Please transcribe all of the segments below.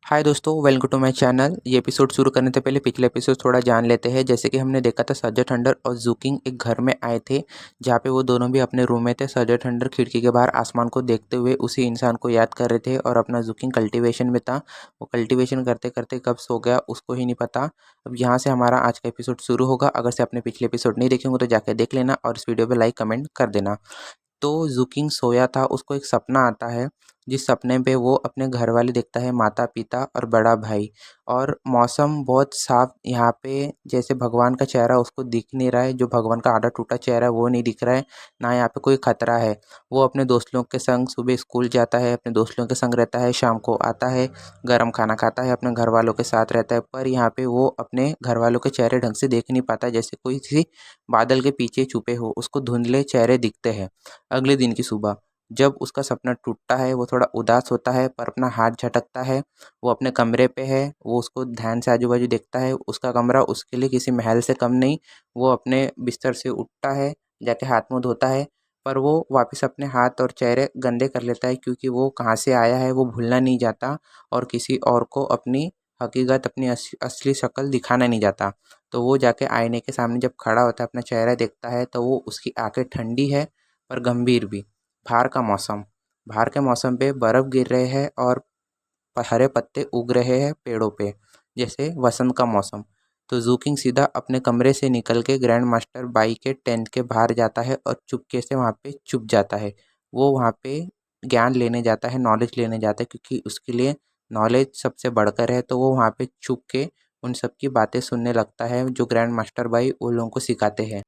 हाय दोस्तों, welcome to my channel. ये episode शुरू करने से पहले पिछले एपिसोड थोड़ा जान लेते हैं। जैसे कि हमने देखा था, सर्जेंट थंडर और जूकिंग एक घर में आए थे, जहाँ पे वो दोनों भी अपने रूम में थे। सर्जेंट थंडर खिड़की के बाहर आसमान को देखते हुए उसी इंसान को याद कर रहे थे और अपना जूकिंग कल्टीवेशन में था। वो कल्टीवेशन करते करते कब सो गया उसको ही नहीं पता। अब यहाँ से हमारा आज का एपिसोड शुरू होगा। अगर से आपने पिछले एपिसोड नहीं देखे होंगे तो जाकर देख लेना और इस वीडियो पर लाइक कमेंट कर देना। तो ज़ुकिंग सोया था, उसको एक सपना आता है, जिस सपने में वो अपने घरवाले देखता है, माता-पिता और बड़ा भाई। और मौसम बहुत साफ यहाँ पे, जैसे भगवान का चेहरा उसको दिख नहीं रहा है, जो भगवान का आधा टूटा चेहरा है वो नहीं दिख रहा है, ना यहाँ पे कोई खतरा है। वो अपने दोस्त लोग के संग सुबह स्कूल जाता है, अपने दोस्त लोगों के संग रहता है, शाम को आता है, गरम खाना खाता है, अपने घरवालों के साथ रहता है। पर यहाँ पे वो अपने घरवालों के चेहरे ढंग से देख नहीं पाता, जैसे कोई किसी बादल के पीछे छुपे हो, उसको धुंधले चेहरे दिखते हैं। अगले दिन की सुबह जब उसका सपना टूटता है, वो थोड़ा उदास होता है पर अपना हाथ झटकता है। वो अपने कमरे पे है, वो उसको ध्यान से आजू-बाजू देखता है। उसका कमरा उसके लिए किसी महल से कम नहीं। वो अपने बिस्तर से उठता है, जाके हाथ-मुँह धोता है, पर वो वापस अपने हाथ और चेहरे गंदे कर लेता है, क्योंकि वो कहाँ से आया है वो भूलना नहीं चाहता और किसी और को अपनी हकीकत, अपनी असली शक्ल दिखाना नहीं चाहता। तो वो जाके आईने के सामने जब खड़ा होता है, अपना चेहरा देखता है, तो वो उसकी आँखें ठंडी है पर गंभीर भी। बाहर का मौसम, बाहर के मौसम पे बर्फ़ गिर रहे हैं और हरे पत्ते उग रहे हैं पेड़ों पे, जैसे वसंत का मौसम। तो ज़ूकिंग सीधा अपने कमरे से निकल के ग्रैंड मास्टर बाई के टेंट के बाहर जाता है और चुपके से वहाँ पे छुप जाता है। वो वहाँ पे ज्ञान लेने जाता है, नॉलेज लेने जाता है, क्योंकि उसके लिए नॉलेज सबसे बढ़कर है। तो वो वहाँ पे छुप के उन सब की बातें सुनने लगता है, जो ग्रैंड मास्टर बाई उन लोगों को सिखाते हैं।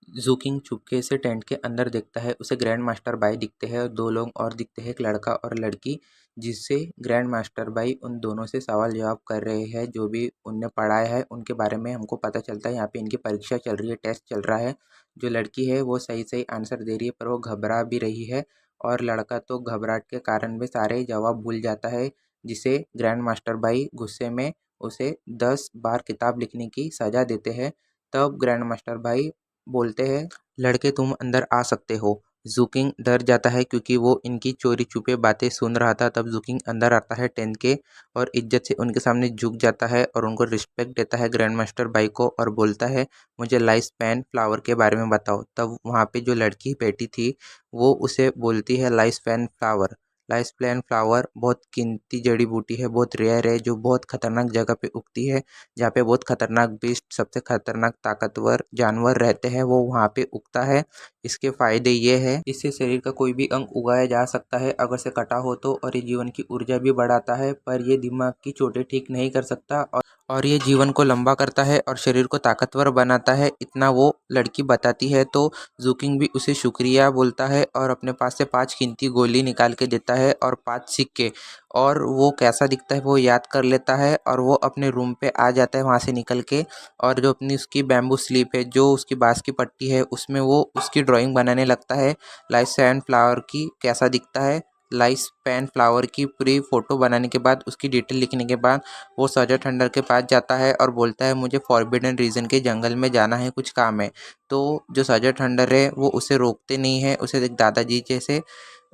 ज़ूकिंग चुपके से टेंट के अंदर देखता है, उसे ग्रैंड मास्टर बाई दिखते हैं और दो लोग और दिखते हैं, एक लड़का और लड़की, जिससे ग्रैंड मास्टर बाई उन दोनों से सवाल जवाब कर रहे हैं। जो भी उनने पढ़ाया है उनके बारे में हमको पता चलता है। यहाँ पे इनकी परीक्षा चल रही है, टेस्ट चल रहा है। जो लड़की है वो सही सही आंसर दे रही है, पर वो घबरा भी रही है। और लड़का तो घबराहट के कारण भी सारे जवाब भूल जाता है, जिसे ग्रैंड मास्टर बाई गुस्से में उसे 10 बार किताब लिखने की सज़ा देते हैं। तब ग्रैंड मास्टर भाई बोलते हैं, लड़के तुम अंदर आ सकते हो। ज़ुकिंग डर जाता है, क्योंकि वो इनकी चोरी छुपे बातें सुन रहा था। तब ज़ुकिंग अंदर आता है टेंट के और इज्जत से उनके सामने झुक जाता है और उनको रिस्पेक्ट देता है ग्रैंड मास्टर भाई को, और बोलता है, मुझे लाइफ स्पैन फ्लावर के बारे में बताओ। तब वहाँ पे जो लड़की बैठी थी वो उसे बोलती है, life span flower, life span flower बहुत कीमती जड़ी बूटी है, बहुत रेयर है, जो बहुत खतरनाक जगह पे उगती है, जहाँ पे बहुत खतरनाक बीस्ट, सबसे खतरनाक ताकतवर जानवर रहते हैं, वो वहाँ पे उगता है। इसके फ़ायदे ये हैं, इससे शरीर का कोई भी अंग उगाया जा सकता है अगर से कटा हो तो, और ये जीवन की ऊर्जा भी बढ़ाता है, पर ये दिमाग की चोटें ठीक नहीं कर सकता। और ये जीवन को लंबा करता है और शरीर को ताकतवर बनाता है, इतना वो लड़की बताती है। तो ज़ुकिंग भी उसे शुक्रिया बोलता है और अपने पास से 5 कीमती गोली निकाल के देता है और 5 सिक्के, और वो कैसा दिखता है वो याद कर लेता है और वो अपने रूम पे आ जाता है वहाँ से निकल के। और जो अपनी उसकी बैम्बू स्लीप है, जो उसकी बाँस की पट्टी है, उसमें वो उसकी ड्राइंग बनाने लगता है, लाइफ स्पैन फ्लावर की कैसा दिखता है। लाइफ स्पैन फ्लावर की पूरी फ़ोटो बनाने के बाद, उसकी डिटेल लिखने के बाद, वो सर्जेंट थंडर के पास जाता है और बोलता है, मुझे फॉरबिडन रीजन के जंगल में जाना है, कुछ काम है। तो जो सर्जेंट थंडर है वो उसे रोकते नहीं है, उसे एक दादाजी जैसे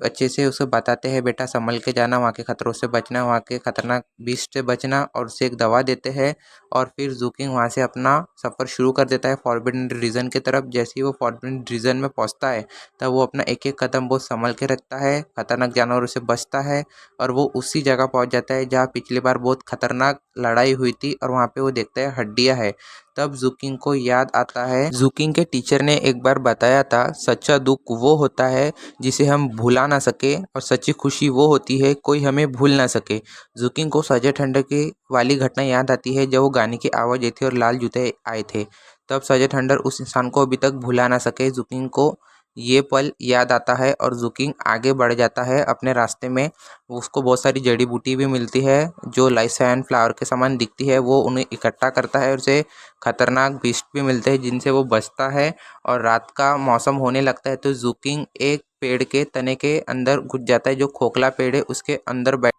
अच्छे से उसे बताते हैं, बेटा संभल के जाना, वहाँ के खतरों से बचना, वहाँ के खतरनाक बीस्ट से बचना, और उसे एक दवा देते हैं। और फिर ज़ुकिंग वहाँ से अपना सफ़र शुरू कर देता है फॉरबिडन रीजन की तरफ। जैसे ही वो फॉरबिडन रीजन में पहुँचता है, तब वो अपना एक एक कदम बहुत संभल के रखता है, खतरनाक जानवरों से बचता है, और वो उसी जगह पहुँच जाता है जहाँ पिछली बार बहुत खतरनाक लड़ाई हुई थी, और वहाँ पे वो देखता है हड्डियाँ है। तब ज़ुकिंग को याद आता है, ज़ुकिंग के टीचर ने एक बार बताया था, सच्चा दुख वो होता है जिसे हम भुला ना सके, और सच्ची खुशी वो होती है कोई हमें भूल ना सके। ज़ुकिंग को सर्जेंट थंडर की वाली घटना याद आती है, जब वो गाने की आवाज़ आई थी और लाल जूते आए थे। तब सर्जेंट थंडर उस इंसान को अभी तक भुला ना सके। ज़ुकिंग को ये पल याद आता है और ज़ुकिंग आगे बढ़ जाता है अपने रास्ते में। उसको बहुत सारी जड़ी बूटी भी मिलती है, जो लाइफ साइन फ्लावर के समान दिखती है। वो उन्हें इकट्ठा करता है और उसे खतरनाक बीस्ट भी मिलते हैं, जिनसे वो बचता है। और रात का मौसम होने लगता है, तो ज़ुकिंग एक पेड़ के तने के अंदर घुस जाता है, जो खोखला पेड़ है उसके अंदर बैठ,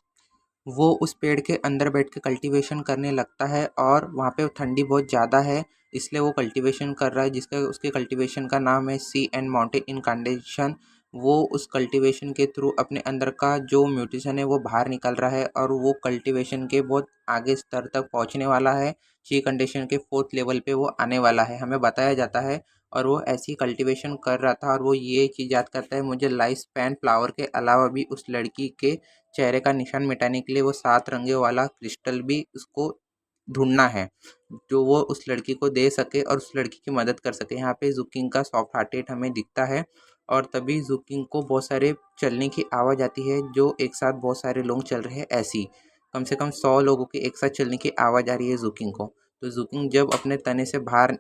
वो उस पेड़ के अंदर बैठ के कल्टीवेशन करने लगता है। और वहाँ पे ठंडी बहुत ज़्यादा है, इसलिए वो कल्टीवेशन कर रहा है, जिसका उसके कल्टीवेशन का नाम है सी एंड माउंटेन इनकांडेशन। वो उस कल्टीवेशन के थ्रू अपने अंदर का जो म्यूटेशन है वो बाहर निकल रहा है और वो कल्टीवेशन के बहुत आगे स्तर तक पहुंचने वाला है। ची कंडीशन के 4th लेवल पे वो आने वाला है, हमें बताया जाता है। और वो ऐसी कल्टीवेशन कर रहा था और वो ये चीज़ याद करता है, मुझे लाइफ स्पैन फ्लावर के अलावा भी उस लड़की के चेहरे का निशान मिटाने के लिए वो 7 रंगों वाला क्रिस्टल भी उसको ढूंढना है, जो वो उस लड़की को दे सके और उस लड़की की मदद कर सके। यहाँ पे जुकिंग का सॉफ्ट हार्टेड हमें दिखता है और तभी जुकिंग को बहुत सारे चलने की आवाज़ आती है, जो एक साथ बहुत सारे लोग चल रहे हैं ऐसी। कम से कम 100 लोगों की एक साथ चलने की आवाज़ आ रही है जुकिंग को। तो जुकिंग जब अपने तने से बाहर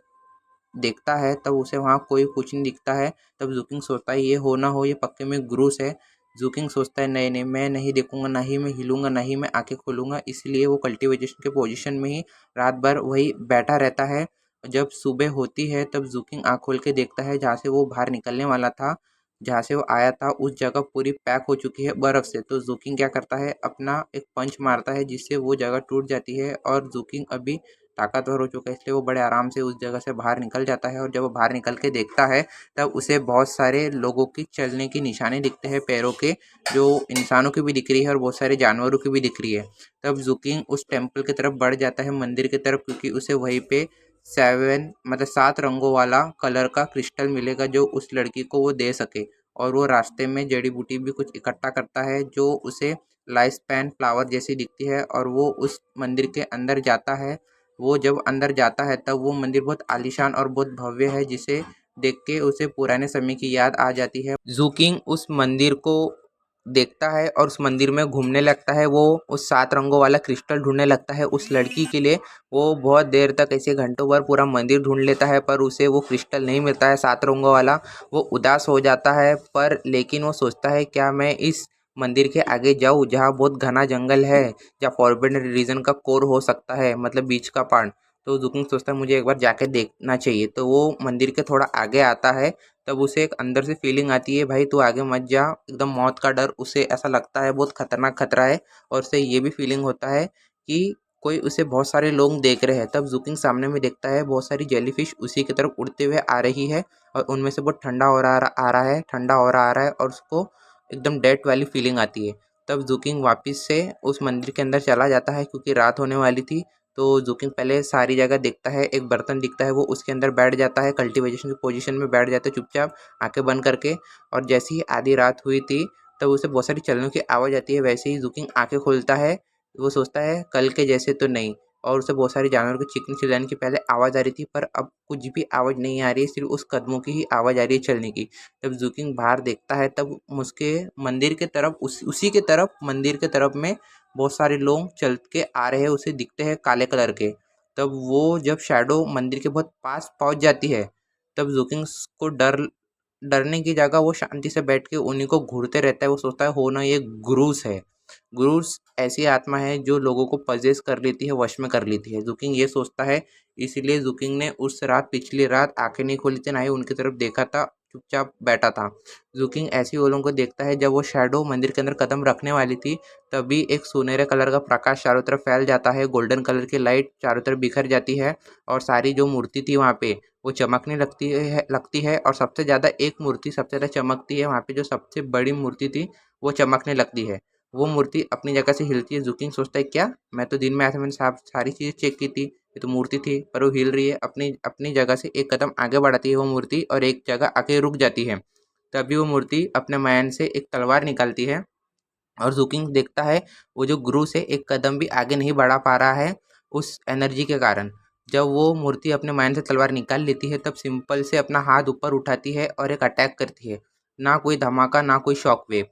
देखता है तब उसे वहाँ कोई कुछ नहीं दिखता है। तब जुकिंग सोचता है ये हो ना हो, ये पक्के में ग्रूस है। जुकिंग सोचता है नहीं नहीं, मैं नहीं देखूंगा, ना ही मैं हिलूंगा, ना ही मैं आंखें खोलूंगा। इसलिए वो कल्टीवेशन के पोजीशन में ही रात भर वही बैठा रहता है। जब सुबह होती है तब जुकिंग आँख खोल के देखता है, जहाँ से वो बाहर निकलने वाला था, जहाँ से वो आया था उस जगह पूरी पैक हो चुकी है बर्फ़ से। तो जुकिंग क्या करता है, अपना एक पंच मारता है जिससे वो जगह टूट जाती है और जुकिंग अभी ताकतवर हो चुका है, इसलिए वो बड़े आराम से उस जगह से बाहर निकल जाता है। और जब वो बाहर निकल के देखता है तब उसे बहुत सारे लोगों की चलने की निशाने दिखते हैं पैरों के, जो इंसानों की भी दिख रही है और बहुत सारे जानवरों की भी दिख रही है। तब जुकिंग उस टेम्पल की तरफ बढ़ जाता है, मंदिर की तरफ, क्योंकि उसे वहीं पे 7 मतलब 7 रंगों वाला कलर का क्रिस्टल मिलेगा जो उस लड़की को वो दे सके। और वो रास्ते में जड़ी बूटी भी कुछ इकट्ठा करता है जो उसे लाइफ स्पैन फ्लावर जैसी दिखती है और वो उस मंदिर के अंदर जाता है। वो जब अंदर जाता है तब वो मंदिर बहुत आलीशान और बहुत भव्य है, जिसे देख के उसे पुराने समय की याद आ जाती है। जूकिंग उस मंदिर को देखता है और उस मंदिर में घूमने लगता है। वो उस 7 रंगों वाला क्रिस्टल ढूंढने लगता है उस लड़की के लिए। वो बहुत देर तक ऐसे घंटों भर पूरा मंदिर ढूंढ लेता है पर उसे वो क्रिस्टल नहीं मिलता है 7 रंगों वाला। वो उदास हो जाता है, पर लेकिन वो सोचता है क्या मैं इस मंदिर के आगे जाऊँ जहाँ बहुत घना जंगल है, जहाँ फॉरबिडन रीजन का कोर हो सकता है, मतलब बीच का पार्ट। तो जुकिंग सोचता है मुझे एक बार जाके देखना चाहिए। तो वो मंदिर के थोड़ा आगे आता है, तब उसे एक अंदर से फीलिंग आती है, भाई तू आगे मत जा, एकदम मौत का डर उसे ऐसा लगता है, बहुत खतरनाक खतरा है। और उसे ये भी फीलिंग होता है कि कोई उसे बहुत सारे लोग देख रहे हैं। तब जुकिंग सामने में देखता है बहुत सारी जेलीफिश उसी की तरफ उड़ते हुए आ रही है और उनमें से बहुत ठंडा हो रहा आ रहा है, ठंडा हो रहा आ रहा है और उसको एकदम डेथ वाली फीलिंग आती है। तब जुकिंग वापस से उस मंदिर के अंदर चला जाता है क्योंकि रात होने वाली थी। तो जुकिंग पहले सारी जगह देखता है, एक बर्तन दिखता है, वो उसके अंदर बैठ जाता है, कल्टीवेशन की पोजीशन में बैठ जाता है चुपचाप आंखें बंद करके। और जैसे ही आधी रात हुई थी तब उसे बहुत सारी चलने की आवाज़ आती है। वैसे ही जुकिंग आंखें खोलता है, वो सोचता है कल के जैसे तो नहीं। और उसे बहुत सारे जानवरों की चीखने चिल्लाने की पहले आवाज़ आ रही थी, पर अब कुछ भी आवाज़ नहीं आ रही है, सिर्फ उस कदमों की ही आवाज़ आ रही है चलने की। जब जुकिंग बाहर देखता है तब उसके मंदिर के तरफ उसी के तरफ मंदिर के तरफ में बहुत सारे लोग चल के आ रहे हैं, उसे दिखते हैं काले कलर के। तब वो जब शैडो मंदिर के बहुत पास पहुंच जाती है तब जुकिंग को डरने की जगह वो शांति से बैठ के उन्हीं को घूरते रहता है। वो सोचता है हो ना ये गुरूस है। गुरूस ऐसी आत्मा है जो लोगों को पजेस कर लेती है, वश में कर लेती है। जुकिंग ये सोचता है, इसीलिए जुकिंग ने उस रात पिछली रात आंखें नहीं खोली थी, ना ही उनकी तरफ देखा था, चुपचाप बैठा था। जुकिंग ऐसी वो लोगों को देखता है, जब वो शैडो मंदिर के अंदर कदम रखने वाली थी तभी एक सुनहरे कलर का प्रकाश चारों तरफ फैल जाता है, गोल्डन कलर की लाइट चारों तरफ बिखर जाती है और सारी जो मूर्ति थी वहाँ पे वो चमकने लगती है। और सबसे ज़्यादा एक मूर्ति सबसे ज़्यादा चमकती है, वहाँ पे जो सबसे बड़ी मूर्ति थी वो चमकने लगती है। वो मूर्ति अपनी जगह से हिलती है। जुकिंग सोचता है क्या मैं तो दिन में आया था, मैंने सारी चीज़ें चेक की थी, ये तो मूर्ति थी, पर वो हिल रही है। अपनी अपनी जगह से एक कदम आगे बढ़ाती है वो मूर्ति और एक जगह आके रुक जाती है। तभी वो मूर्ति अपने मैन से एक तलवार निकालती है और जुकिंग देखता है वो जो गुरु से एक कदम भी आगे नहीं बढ़ा पा रहा है उस एनर्जी के कारण। जब वो मूर्ति अपने माइंड से तलवार निकाल लेती है तब सिंपल से अपना हाथ ऊपर उठाती है और एक अटैक करती है। ना कोई धमाका, ना कोई शॉक वेव,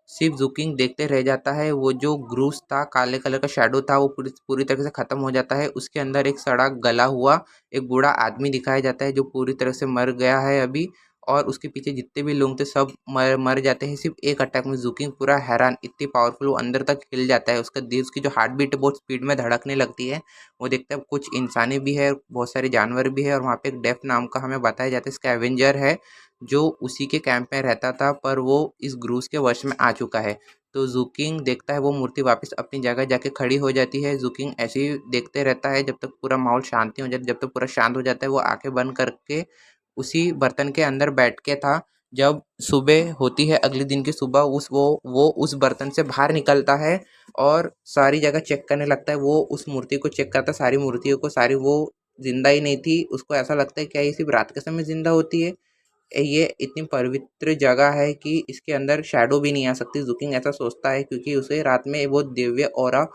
सिर्फ जुकिंग देखते रह जाता है। वो जो ग्रूस था, काले कलर का शैडो था, वो पूरी पूरी तरह से ख़त्म हो जाता है। उसके अंदर एक सड़ा गला हुआ एक बूढ़ा आदमी दिखाया जाता है जो पूरी तरह से मर गया है अभी। और उसके पीछे जितने भी लोग थे सब मर मर जाते हैं सिर्फ एक अटैक में। जुकिंग पूरा हैरान, इतनी पावरफुल, वो अंदर तक हिल जाता है। उसका दिल, उसकी जो हार्ट बीट है बहुत स्पीड में धड़कने लगती है। वो देखता है कुछ इंसानी भी है, बहुत सारे जानवर भी है और वहाँ पे एक डेफ नाम का हमें बताया जाता है स्कैवेंजर है जो उसी के कैंप में रहता था, पर वो इस ग्रूस के वश में आ चुका है। तो जुकिंग देखता है वो मूर्ति वापस अपनी जगह जाके खड़ी हो जाती है। जुकिंग ऐसे ही देखते रहता है जब तक पूरा माहौल शांति हो जाता है। जब तक पूरा शांत हो जाता है वो आंखें बंद करके उसी बर्तन के अंदर बैठ के था जब सुबह होती है अगले दिन की सुबह वो उस बर्तन से बाहर निकलता है और सारी जगह चेक करने लगता है। वो उस मूर्ति को चेक करता है, सारी मूर्तियों को, सारी वो जिंदा ही नहीं थी। उसको ऐसा लगता है क्या ये सिर्फ रात के समय जिंदा होती है। ये इतनी पवित्र जगह है कि इसके अंदर शैडो भी नहीं आ सकती। जुकिंग ऐसा सोचता है क्योंकि उसे रात में वो दिव्य ऑरा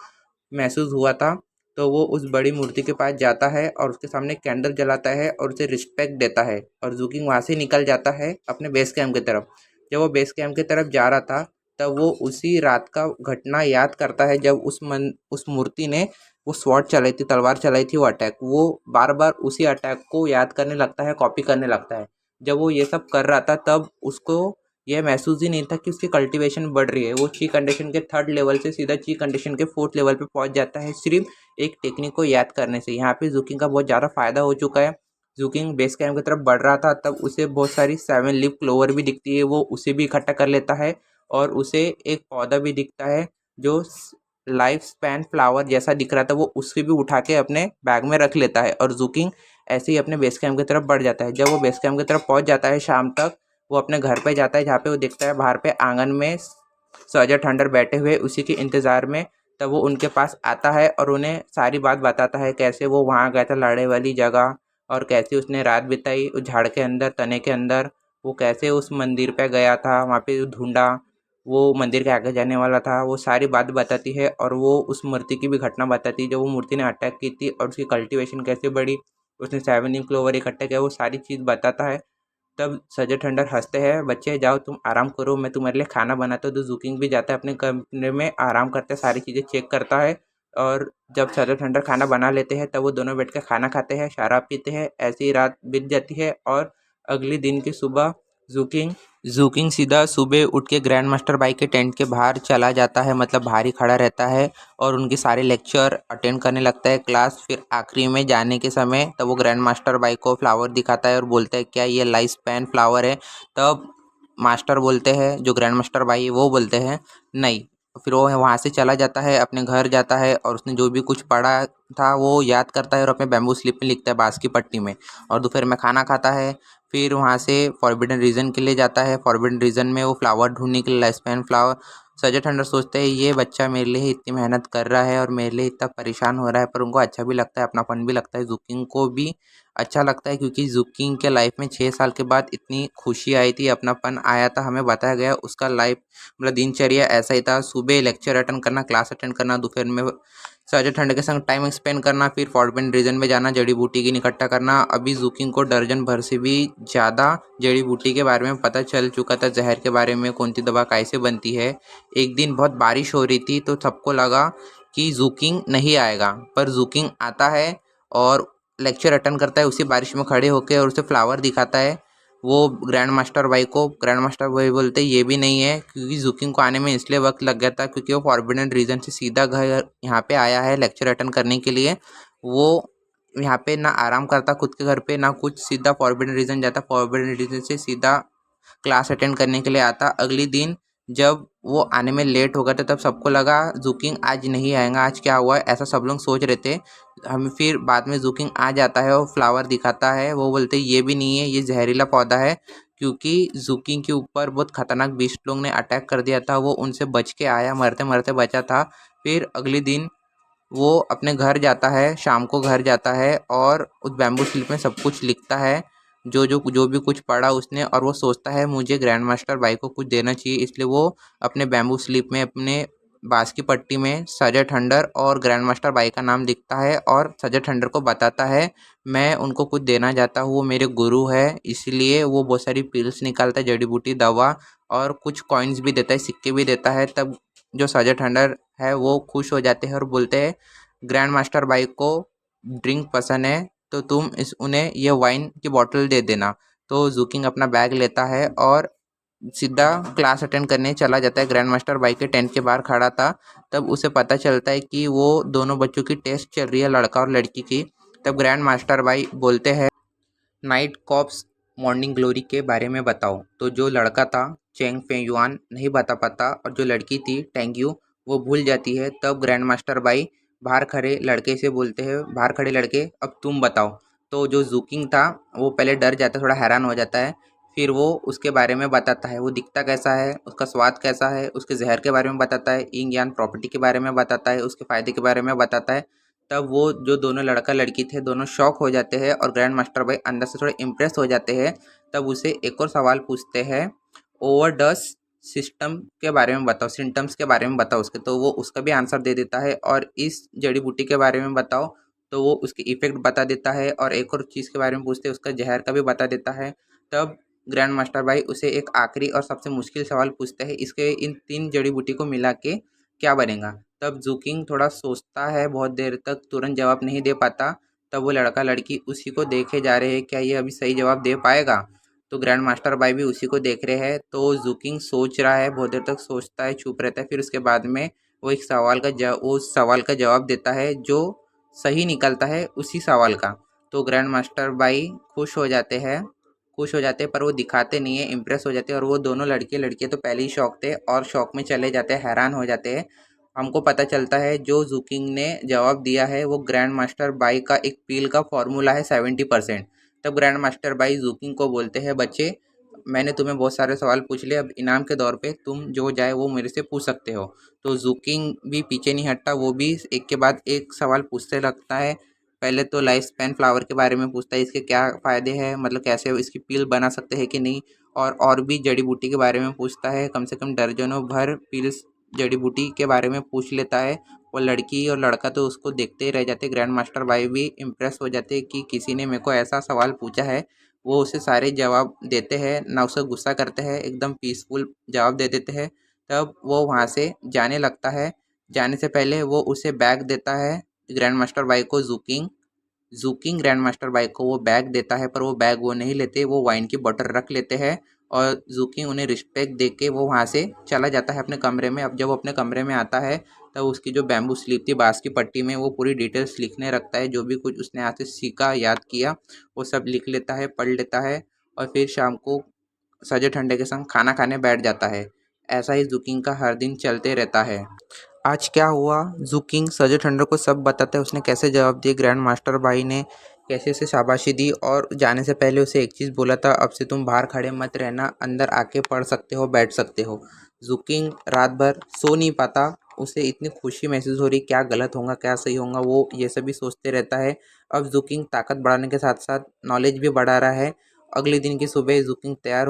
महसूस हुआ था। तो वो उस बड़ी मूर्ति के पास जाता है और उसके सामने कैंडल जलाता है और उसे रिस्पेक्ट देता है और जुकिंग वहाँ से निकल जाता है अपने बेस कैंप की तरफ। जब वो बेस कैंप की तरफ जा रहा था तब वो उसी रात का घटना याद करता है जब उस मूर्ति ने वो स्वॉर्ड चलाई थी, तलवार चलाई थी, वो अटैक, वो बार बार उसी अटैक को याद करने लगता है, कॉपी करने लगता है। जब वो ये सब कर रहा था तब उसको यह महसूस ही नहीं था कि उसकी कल्टीवेशन बढ़ रही है। वो ची कंडीशन के 3rd लेवल से सीधा ची कंडीशन के 4th लेवल पे पहुंच जाता है सिर्फ एक टेक्निक को याद करने से। यहाँ पे जुकिंग का बहुत ज़्यादा फायदा हो चुका है। जुकिंग बेस कैंप की तरफ बढ़ रहा था तब उसे बहुत सारी 7 लीफ क्लोवर भी दिखती है, वो उसे भी इकट्ठा कर लेता है और उसे एक पौधा भी दिखता है जो लाइफ स्पैन फ्लावर जैसा दिख रहा था, वो उससे भी उठा के अपने बैग में रख लेता है और जुकिंग ऐसे ही अपने बेस कैंप की तरफ बढ़ जाता है। जब वो बेस कैंप की तरफ पहुंच जाता है शाम तक, वो अपने घर पे जाता है जहाँ पे वो देखता है बाहर पे आंगन में सर्जेंट हंटर बैठे हुए उसी के इंतज़ार में। तब वो उनके पास आता है और उन्हें सारी बात बताता है, कैसे वो वहाँ गया था लड़ाई वाली जगह और कैसे उसने रात बिताई उस झाड़ के अंदर, तने के अंदर। वो कैसे उस मंदिर पे गया था, वहाँ पे ढूंढा, वो मंदिर के आगे जाने वाला था। वो सारी बात बताती है और वो उस मूर्ति की भी घटना बताती है जो वो मूर्ति ने अटैक की थी और उसकी कल्टीवेशन कैसे बढ़ी, उसने 7 लीफ क्लोवर इकट्ठा किया, वो सारी चीज़ बताता है। तब सजय ठंडर हंसते हैं, बच्चे जाओ तुम आराम करो, मैं तुम्हारे लिए खाना बनाता हूँ। तो जुकिंग भी जाता है अपने कमरे में, आराम करते हैं, सारी चीज़ें चेक करता है। और जब सजय ठंडर खाना बना लेते हैं तब वो दोनों बैठ कर खाना खाते हैं, शराब पीते हैं। ऐसी ही रात बीत जाती है और अगले दिन की सुबह जुकिंग जूकिंग सीधा सुबह उठ के ग्रैंड मास्टर बाई के टेंट के बाहर चला जाता है, मतलब बाहर ही खड़ा रहता है और उनके सारे लेक्चर अटेंड करने लगता है क्लास। फिर आखिरी में जाने के समय तब वो ग्रैंड मास्टर बाई को फ्लावर दिखाता है और बोलता है क्या ये लाइफ स्पैन फ्लावर है। तब मास्टर बोलते हैं, जो ग्रैंड मास्टर बाई है वो बोलते हैं नहीं। फिर वो वहाँ से चला जाता है, अपने घर जाता है और उसने जो भी कुछ पढ़ा था वो याद करता है और अपने बैम्बू स्लिप में लिखता है बांस की पट्टी में। और दोपहर में खाना खाता है। फिर वहाँ से फॉरबिडन रीजन के लिए जाता है। फॉरबिडन रीजन में वो फ्लावर ढूंढने के लिए, लाइफ स्पैन फ्लावर। सजय ठंडर सोचते हैं ये बच्चा मेरे लिए इतनी मेहनत कर रहा है और मेरे लिए इतना परेशान हो रहा है, पर उनको अच्छा भी लगता है, अपनापन भी लगता है, जुकिंग को भी अच्छा लगता है क्योंकि जुकिंग के लाइफ में 6 साल के बाद इतनी खुशी आई थी, अपनापन आया था। हमें बताया गया उसका लाइफ मतलब दिनचर्या ऐसा ही था, सुबह लेक्चर अटेंड करना, क्लास अटेंड करना, दोपहर में सजय ठंड के संग टाइम स्पेंड करना, फिर फॉरबिडन रीजन में जाना, जड़ी बूटी की इकट्ठा करना। अभी जुकिंग को दर्जन भर से भी ज़्यादा जड़ी बूटी के बारे में पता चल चुका था, जहर के बारे में, कौन सी दवा कैसे बनती है। एक दिन बहुत बारिश हो रही थी तो सबको लगा कि जुकिंग नहीं आएगा, पर जुकिंग आता है और लेक्चर अटेंड करता है उसी बारिश में खड़े होकर और उसे फ्लावर दिखाता है। वो ग्रैंड मास्टर भाई को, ग्रैंड मास्टर भाई बोलते ये भी नहीं है क्योंकि जुकिंग को आने में इसलिए वक्त लग गया था क्योंकि वो फॉरबिडन रीजन से सीधा घर यहाँ पे आया है लेक्चर अटेंड करने के लिए। वो यहाँ पे ना आराम करता खुद के घर पे ना कुछ, सीधा फॉरबिडन रीजन जाता, फॉरबिडन रीजन से सीधा क्लास अटेंड करने के लिए आता। अगले दिन जब वो आने में लेट हो गया था तब सबको लगा जुकिंग आज नहीं आएगा, आज क्या हुआ है, ऐसा सब लोग सोच रहे थे। हम फिर बाद में जुकिंग आ जाता है और फ्लावर दिखाता है। वो बोलते ये भी नहीं है, ये जहरीला पौधा है क्योंकि जुकिंग के ऊपर बहुत खतरनाक बीस्ट लोग ने अटैक कर दिया था, वो उनसे बच के आया, मरते मरते बचा था। फिर अगले दिन वो अपने घर जाता है, शाम को घर जाता है और उस बैम्बू स्लिप में सब कुछ लिखता है, जो भी कुछ पढ़ा उसने। और वो सोचता है मुझे ग्रैंड मास्टर भाई को कुछ देना चाहिए, इसलिए वो अपने बैम्बू स्लिप में अपने बांस की पट्टी में सजय ठंडर और ग्रैंड मास्टर भाई का नाम लिखता है और सजय ठंडर को बताता है मैं उनको कुछ देना चाहता हूँ, वो मेरे गुरु है। इसलिए वो बहुत सारी पिल्स निकालता है, जड़ी बूटी दवा, और कुछ कॉइन्स भी देता है, सिक्के भी देता है। तब जो सजय ठंडर है वो खुश हो जाते हैं और बोलते हैं ग्रैंड मास्टर भाई को ड्रिंक पसंद है तो तुम उन्हें ये वाइन की बोतल दे देना। तो जुकिंग अपना बैग लेता है और सीधा क्लास अटेंड करने चला जाता है। ग्रैंड मास्टर भाई के टेंट के बाहर खड़ा था। तब उसे पता चलता है कि वो दोनों बच्चों की टेस्ट चल रही है, लड़का और लड़की की। तब ग्रैंड मास्टर भाई बोलते हैं नाइट कॉप्स मॉर्निंग ग्लोरी के बारे में बताओ। तो जो लड़का था चेंग फेयुआन नहीं बता पाता और जो लड़की थी टेंग्यू वो भूल जाती है। तब ग्रैंड मास्टर बाई बाहर खड़े लड़के से बोलते हैं, बाहर खड़े लड़के अब तुम बताओ। तो जो जुकिंग था वो पहले डर जाता है, थोड़ा हैरान हो जाता है। फिर वो उसके बारे में बताता है, वो दिखता कैसा है, उसका स्वाद कैसा है, उसके ज़हर के बारे में बताता है, यिंग यांग प्रॉपर्टी के बारे में बताता है, उसके फ़ायदे के बारे में बताता है। तब वो जो दोनों लड़का लड़की थे दोनों शॉक हो जाते हैं और ग्रैंड मास्टर भाई अंदर से थोड़े इम्प्रेस हो जाते हैं। तब उसे एक और सवाल पूछते हैं, ओवरडोज सिस्टम के बारे में बताओ, सिम्टम्स के बारे में बताओ उसके। तो वो उसका भी आंसर दे देता है और इस जड़ी बूटी के बारे में बताओ, तो वो उसके इफेक्ट बता देता है। और एक और चीज़ के बारे में पूछते हैं, उसका जहर का भी बता देता है। तब ग्रैंड मास्टर भाई उसे एक आखिरी और सबसे मुश्किल सवाल पूछते हैं, इसके इन 3 जड़ी बूटी को मिला के क्या बनेगा। तब जूकिंग थोड़ा सोचता है बहुत देर तक, तुरंत जवाब नहीं दे पाता। तब वो लड़का लड़की उसी को देखे जा रहे हैं, क्या ये अभी सही जवाब दे पाएगा। तो ग्रैंड मास्टर भाई भी उसी को देख रहे हैं। तो जूकिंग सोच रहा है, बहुत देर तक सोचता है, चुप रहता है। फिर उसके बाद में वो एक सवाल का जवाब देता है जो सही निकलता है उसी सवाल का। तो ग्रैंड मास्टर भाई खुश हो जाते हैं, पर वो दिखाते नहीं है, इम्प्रेस हो जाते हैं। और वो दोनों लड़के लड़कियाँ तो पहले ही शौक थे और शौक में चले जाते हैं, हैरान हो जाते हैं। हमको पता चलता है जो जूकिंग ने जवाब दिया है वो ग्रैंड मास्टर बाई का एक पील का फॉर्मूला है 70%। तब ग्रैंड मास्टर बाई जूकिंग को बोलते हैं, बच्चे मैंने तुम्हें बहुत सारे सवाल पूछ लिए, अब इनाम के तौर पे तुम जो जाए वो मेरे से पूछ सकते हो। तो जूकिंग भी पीछे नहीं हटता, वो भी एक के बाद एक सवाल पूछते लगता है। पहले तो लाइफ स्पैन फ्लावर के बारे में पूछता है, इसके क्या फ़ायदे हैं, मतलब कैसे इसकी पील बना सकते हैं कि नहीं। और भी जड़ी बूटी के बारे में पूछता है, कम से कम दर्जनों भर पील्स जड़ी बूटी के बारे में पूछ लेता है। वो लड़की और लड़का तो उसको देखते ही रह जाते। ग्रैंड मास्टर भाई भी इम्प्रेस हो जाते कि किसी ने मेरे को ऐसा सवाल पूछा है। वो उसे सारे जवाब देते हैं, ना उसे गुस्सा करते हैं, एकदम पीसफुल जवाब दे देते हैं। तब वो वहाँ से जाने लगता है। जाने से पहले वो उसे बैग देता है ग्रैंड मास्टर भाई को। जूकिंग ग्रैंड मास्टर बाइक को वो बैग देता है, पर वो बैग वो नहीं लेते, वो वाइन की बोतल रख लेते हैं। और जूकिंग उन्हें रिस्पेक्ट दे के वो वहाँ से चला जाता है अपने कमरे में। अब जब वो अपने कमरे में आता है तब उसकी जो बैम्बू स्लीप थी बाँस की पट्टी में, वो पूरी डिटेल्स लिखने रखता है, जो भी कुछ उसने यहाँ से सीखा याद किया वो सब लिख लेता है, पढ़ लेता है। और फिर शाम को सजे ठंडे के संग खाना खाने बैठ जाता है। ऐसा ही जूकिंग का हर दिन चलते रहता है। आज क्या हुआ, जूकिंग सजे ठंडर को सब बताता है, उसने कैसे जवाब दिए, ग्रैंड मास्टर भाई ने कैसे उसे शाबाशी दी। और जाने से पहले उसे एक चीज़ बोला था, अब से तुम बाहर खड़े मत रहना, अंदर आके पढ़ सकते हो, बैठ सकते हो। जूकिंग रात भर सो नहीं पाता, उसे इतनी खुशी महसूस हो रही, क्या गलत होगा क्या सही होगा, वो ये सभी सोचते रहता है। अब जूकिंग ताकत बढ़ाने के साथ साथ नॉलेज भी बढ़ा रहा है। अगले दिन की सुबह जूकिंग तैयार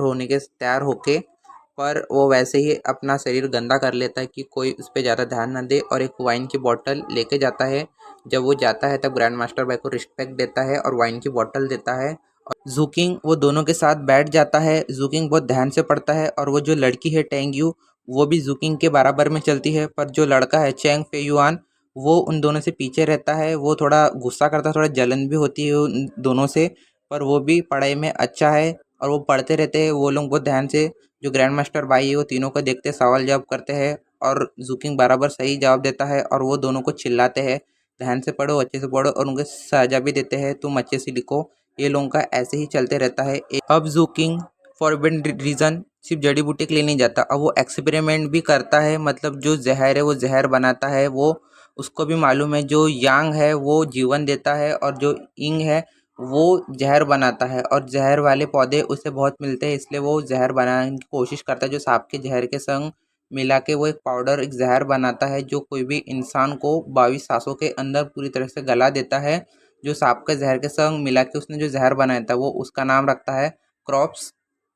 होके, पर वो वैसे ही अपना शरीर गंदा कर लेता है कि कोई उस पर ज़्यादा ध्यान ना दे, और एक वाइन की बोतल लेके जाता है। जब वो जाता है तब ग्रैंड मास्टर भाई को रिस्पेक्ट देता है और वाइन की बोतल देता है। और जूकिंग वो दोनों के साथ बैठ जाता है। जूकिंग बहुत ध्यान से पढ़ता है, और वो जो लड़की है टेंग्यू, वो भी जूकिंग के बराबर में चलती है। पर जो लड़का है चेंग फेयुआन, वो उन दोनों से पीछे रहता है। वो थोड़ा गुस्सा करता है, थोड़ा जलन भी होती है उन दोनों से, पर वो भी पढ़ाई में अच्छा है और वो पढ़ते रहते हैं। वो लोग बहुत ध्यान से, जो ग्रैंड मास्टर भाई है वो तीनों को देखते सवाल जवाब करते हैं, और जूकिंग बराबर सही जवाब देता है। और वो दोनों को चिल्लाते हैं, ध्यान से पढ़ो, अच्छे से पढ़ो, और उनको सजा भी देते हैं, तुम अच्छे से लिखो। ये लोगों का ऐसे ही चलते रहता है। अब जूकिंग फॉरबिडन रीजन सिर्फ जड़ी बूटी के लिए नहीं जाता, अब वो एक्सपेरिमेंट भी करता है। मतलब जो जहर है वो जहर बनाता है। वो उसको भी मालूम है जो यांग है वो जीवन देता है, और जो इंग है वो जहर बनाता है। और जहर वाले पौधे उसे बहुत मिलते हैं, इसलिए वो जहर बनाने की कोशिश करता है। जो सांप के जहर के संग मिला के वो एक पाउडर, एक जहर बनाता है, जो कोई भी इंसान को 22 सांसों के अंदर पूरी तरह से गला देता है। जो सांप के जहर के संग मिला के उसने जो जहर बनाया था, वो उसका नाम रखता है क्रॉप्स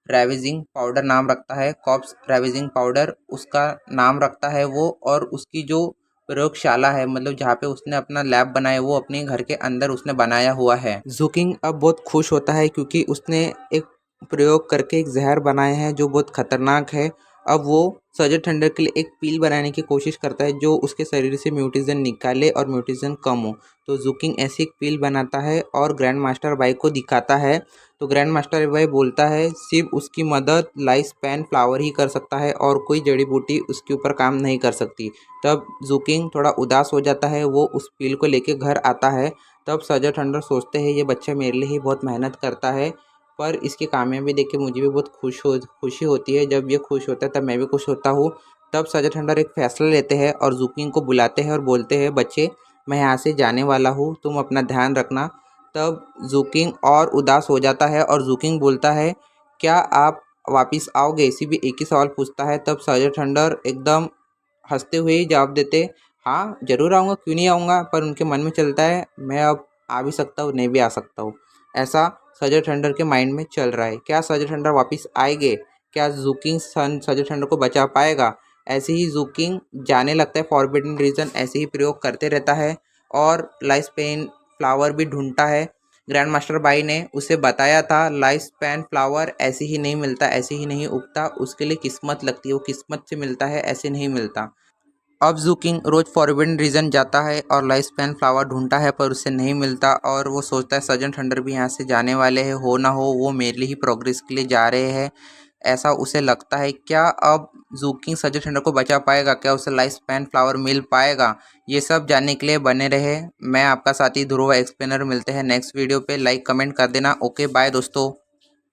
रेविजिंग पाउडर, नाम रखता है कॉप्स रेविजिंग पाउडर, उसका नाम रखता है वो। और उसकी जो प्रयोगशाला है, मतलब जहाँ पे उसने अपना लैब बनाया, वो अपने घर के अंदर उसने बनाया हुआ है। जूकिंग अब बहुत खुश होता है क्योंकि उसने एक प्रयोग करके एक जहर बनाया है जो बहुत खतरनाक है। अब वो सजर ठंडर के लिए एक पील बनाने की कोशिश करता है जो उसके शरीर से म्यूटेशन निकाले और म्यूटेशन कम हो। तो जूकिंग ऐसी एक पील बनाता है और ग्रैंड मास्टर भाई को दिखाता है। तो ग्रैंड मास्टर भाई बोलता है सिर्फ उसकी मदद लाइफ स्पैन फ्लावर ही कर सकता है, और कोई जड़ी बूटी उसके ऊपर काम नहीं कर सकती। तब जूकिंग थोड़ा उदास हो जाता है, वो उस पील को लेके घर आता है। तब सजा ठंडर सोचते हैं ये बच्चा मेरे लिए ही बहुत मेहनत करता है, पर इसकी कामयाबी देख के मुझे भी बहुत खुशी होती है। जब ये खुश होता है तब मैं भी खुश होता हूँ। तब सजा ठंडर एक फैसला लेते हैं और जूकिंग को बुलाते हैं और बोलते हैं, बच्चे मैं यहाँ से जाने वाला हूँ, तुम अपना ध्यान रखना। तब जूकिंग और उदास हो जाता है और जूकिंग बोलता है, क्या आप वापस आओगे? इसी भी एक ही सवाल पूछता है। तब सर्जन थंडर एकदम हंसते हुए ही जवाब देते, हाँ जरूर आऊँगा, क्यों नहीं आऊँगा। पर उनके मन में चलता है, मैं अब आ भी सकता हूँ, नहीं भी आ सकता हूँ। ऐसा सर्जन थंडर के माइंड में चल रहा है। क्या सर्जन थंडर वापस आएंगे? क्या जूकिंग सन सर्जन थंडर को बचा पाएगा? ऐसे ही जूकिंग जाने लगता है फॉरबिडन रीजन, ऐसे ही प्रयोग करते रहता है और लाइफ पेन फ्लावर भी ढूंढता है। ग्रैंड मास्टर बाई ने उसे बताया था, लाइफ स्पैन फ्लावर ऐसे ही नहीं मिलता, ऐसे ही नहीं उगता, उसके लिए किस्मत लगती है, वो किस्मत से मिलता है, ऐसे नहीं मिलता। अब जूकिंग रोज फॉरबिडन रीजन जाता है और लाइफ स्पैन फ्लावर ढूंढता है, पर उसे नहीं मिलता और वो सोचता है सर्जन थंडर भी यहाँ से जाने वाले हैं, हो ना हो वो मेरे लिए ही प्रोग्रेस के लिए जा रहे हैं, ऐसा उसे लगता है। क्या अब जूकिंग सर्जन थंडर को बचा पाएगा? क्या उसे लाइफ स्पैन फ्लावर मिल पाएगा? ये सब जानने के लिए बने रहे। मैं आपका साथी ध्रुव एक्सप्लेनर। मिलते हैं नेक्स्ट वीडियो पे। लाइक कमेंट कर देना। ओके बाय दोस्तों।